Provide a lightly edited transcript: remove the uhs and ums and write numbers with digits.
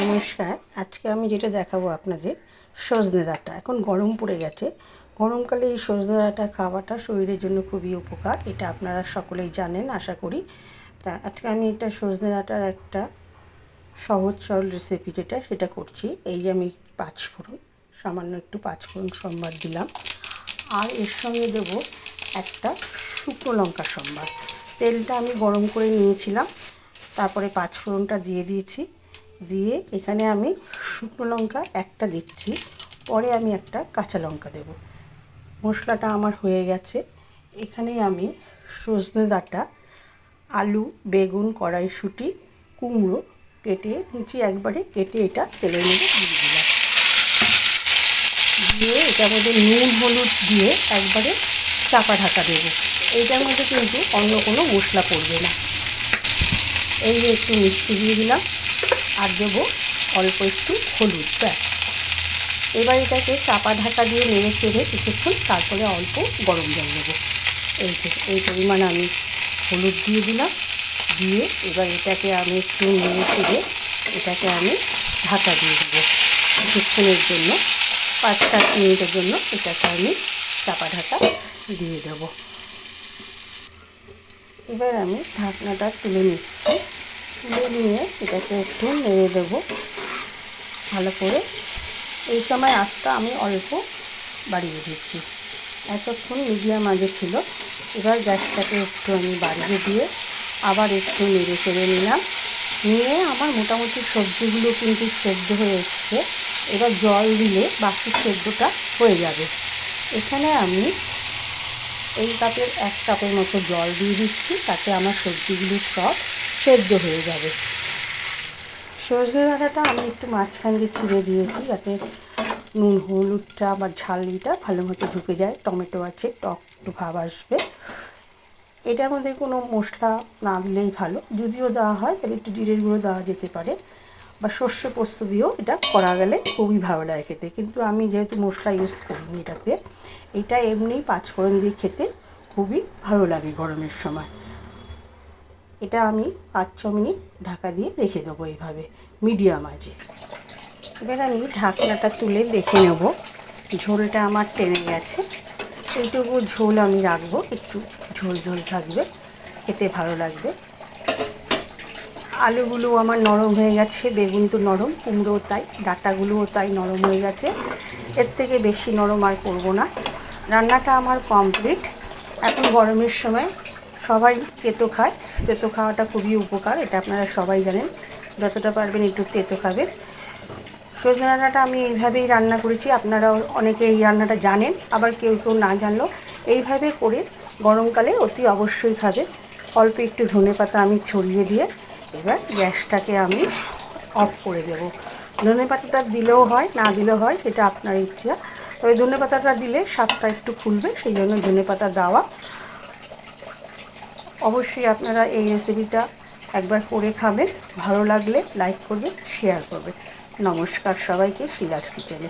নমস্কার। আজকে আমি যেটা দেখাবো আপনাদের সজনে ডাঁটা। এখন গরম পড়ে গেছে। গরমকালে এই সজনে ডাঁটা খাওয়াটা শরীরের জন্য খুবই উপকার। এটা আপনারা সকলেই জানেন আশা করি। তা আজকে আমি এটা সজনে ডাঁটার একটা সহজ সরল রেসিপি সেটা করছি। এই যে আমি পাঁচফোড়ন, সামান্য একটু পাঁচফোড়ন সম্বার দিলাম, আর এর সঙ্গে দেবো একটা শুকনো লঙ্কা সম্বার। তেলটা আমি গরম করে নিয়েছিলাম, তারপরে পাঁচফোড়নটা দিয়ে দিয়েছি। দিয়ে এখানে আমি শুকনো লঙ্কা একটা দিচ্ছি, পরে আমি একটা কাঁচা লঙ্কা দেব। মশলাটা আমার হয়ে গেছে। এখানে আমি সজনে ডাঁটা, আলু, বেগুন, কড়াইশুঁটি, কুমড়ো কেটে নিচে একবারে কেটে এটা তেলের মধ্যে দিয়ে দিলাম। দিয়ে এটার মধ্যে নুন হলুদ দিয়ে একবারে চাপা ঢাকা দেবো। এইটার মধ্যে কিন্তু অন্য কোনো মশলা পড়বে না। এই যে একটু মিষ্টি দিয়ে দিলাম, আর দেবো অল্প একটু হলুদ, ব্যাস। এবার এটাকে চাপা ঢাকা দিয়ে নেড়ে চেড়ে কিছুক্ষণ, তারপরে অল্প গরম জল দেবো। এই পরিমাণ আমি হলুদ দিয়ে দিলাম। দিয়ে এবার এটাকে আমি একটু নেড়ে চেড়ে এটাকে আমি ঢাকা দিয়ে দেবো কিছুক্ষণের জন্য, 5-7 মিনিটের জন্য এটাকে আমি চাপা ঢাকা দিয়ে দেবো। এবার আমি ঢাকনাটা তুলে নিচ্ছি। তুলে নিয়ে এটাকে একটু নেড়ে দেবো ভালো করে। এই সময় আঁচটা আমি অল্প বাড়িয়ে দিচ্ছি, এতক্ষণ মিডিয়াম আঁচে ছিল। এবার গ্যাসটাকে একটু আমি বাড়িয়ে দিয়ে আবার একটু নেড়ে চেড়ে নিলাম। নিয়ে আমার মোটামুটি সবজিগুলো কিন্তু সেদ্ধ হয়ে এসছে। এবার জল দিলে বাকি সেদ্ধটা হয়ে যাবে। এখানে আমি এই কাপের 1 কাপের মতো জল দিয়ে দিচ্ছি, তাতে আমার সবজিগুলো সব সেদ্ধ হয়ে যাবে। সজনে ডাঁটাটা আমি একটু মাঝখান দিয়ে ছিঁড়ে দিয়েছি, যাতে নুন হলুদটা বা ঝালটা ভালো মতো ঢুকে যায়। টমেটো আছে, টক একটু ভাব আসবে। এটার মধ্যে কোনো মশলা না দিলেই ভালো, যদিও দেওয়া হয় তাহলে একটু জিরের গুঁড়ো দেওয়া যেতে পারে, বা সর্ষে পোস্ত দিয়েও এটা করা গেলে খুবই ভালো লাগে খেতে। কিন্তু আমি যেহেতু মশলা ইউজ করিনি এটাতে, এটা এমনি পাঁচফোড়ন দিয়ে খেতে খুবই ভালো লাগে গরমের সময়। এটা আমি 5-6 মিনিট ঢাকা দিয়ে রেখে দেবো এইভাবে মিডিয়াম আঁচে। এবার আমি ঢাকনাটা তুলে দেখে নেব, ঝোলটা আমার টেনে গেছে। এইটুকু ঝোল আমি রাখবো, একটু ঝোল ঝোল থাকবে, খেতে ভালো লাগবে। আলুগুলো আমার নরম হয়ে গেছে, বেগুন তো নরম, কুমড়োও তাই, ডাঁটাগুলোও তাই নরম হয়ে গেছে। এর থেকে বেশি নরম আর করবো না। রান্নাটা আমার কমপ্লিট। এখন গরমের সময় সবাই তেতো খায়, তেতো খাওয়াটা খুবই উপকার, এটা আপনারা সবাই জানেন। যতটা পারবেন একটু তেতো খাবেন। সজনে ডাঁটাটা আমি এইভাবেই রান্না করেছি, আপনারাও অনেকে এই রান্নাটা জানেন, আবার কেউ কেউ না জানলেও এইভাবে করে গরমকালে অতি অবশ্যই খাবে। অল্প একটু ধনেপাতা আমি ছড়িয়ে দিয়ে এবার গ্যাসটাকে আমি অফ করে দেব। ধনেপাতাটা দিলেও হয়, না দিলেও হয়, সেটা আপনার ইচ্ছা। তবে ধনেপাতাটা দিলে স্বাদটা একটু খুলবে, সেই জন্য ধনেপাতা দেওয়া। অবশ্যই আপনারা এই রেসিপিটা একবার করে খাবেন, ভালো লাগলে লাইক করবেন, শেয়ার করবেন। নমস্কার সবাইকে, শিলাস কিচেনে।